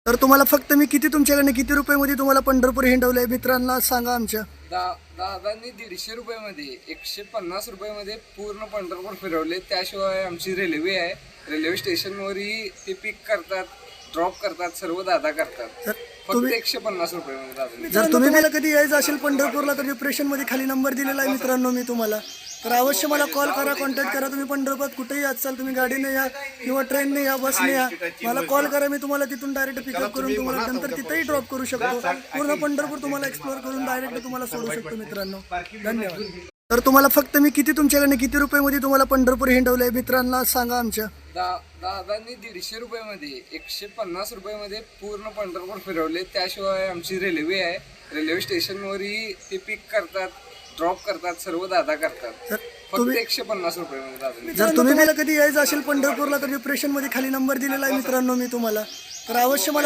तर तुम्हाला फक्त मी तुमच्याकडनं किती रुपयामध्ये तुम्हाला पंढरपूर हिंडवलंय मित्रांना सांगा आमच्या. दादांनी 150 रुपयामध्ये 150 रुपयामध्ये पूर्ण पंढरपूर फिरवले. त्याशिवाय आमची रेल्वे आहे, रेल्वे स्टेशनवरही ते पिक करतात, ड्रॉप करतात, सर्व दादा करतात. फक्त 150 रुपयामध्ये दादा. जर तुम्ही मला कधी यायचं असेल पंढरपूरला तर डिप्रेशन मध्ये खाली नंबर दिलेला आहे मित्रांनो मी तुम्हाला. तर अवश्य मला कॉल करा, कॉन्टॅक्ट करा. तुम्ही पंढरपुरात कुठेही असाल, तुम्ही गाडीने या किंवा ट्रेनने या, बसने या, मला कॉल करा. मी तुम्हाला तिथून डायरेक्ट पिकअप करून तुम्हाला नंतर तिथेही ड्रॉप करू शकतो. पूर्ण पंढरपूर तुम्हाला एक्सप्लोर करून डायरेक्ट तुम्हाला सोडू शकतो मित्रांनो. धन्यवाद. तर तुम्हाला फक्त मी तुमच्याकडनं किती रुपयामध्ये तुम्हाला पंढरपूर हिंडवलंय मित्रांना सांगा आमच्या. दादांनी 150 रुपयामध्ये 150 रुपयामध्ये पूर्ण पंढरपूर फिरवले. त्याशिवाय आमची रेल्वे आहे, रेल्वे स्टेशनवरही ते पिक करतात, ड्रॉप करतात, सर्व दादा करतात. फक्त 150 रुपयामध्ये दादा. जर तुम्ही मला कधी यायचं असेल पंढरपूरला तर डिप्रेशन मध्ये खाली नंबर दिलेला आहे मित्रांनो मी तुम्हाला. तर अवश्य मला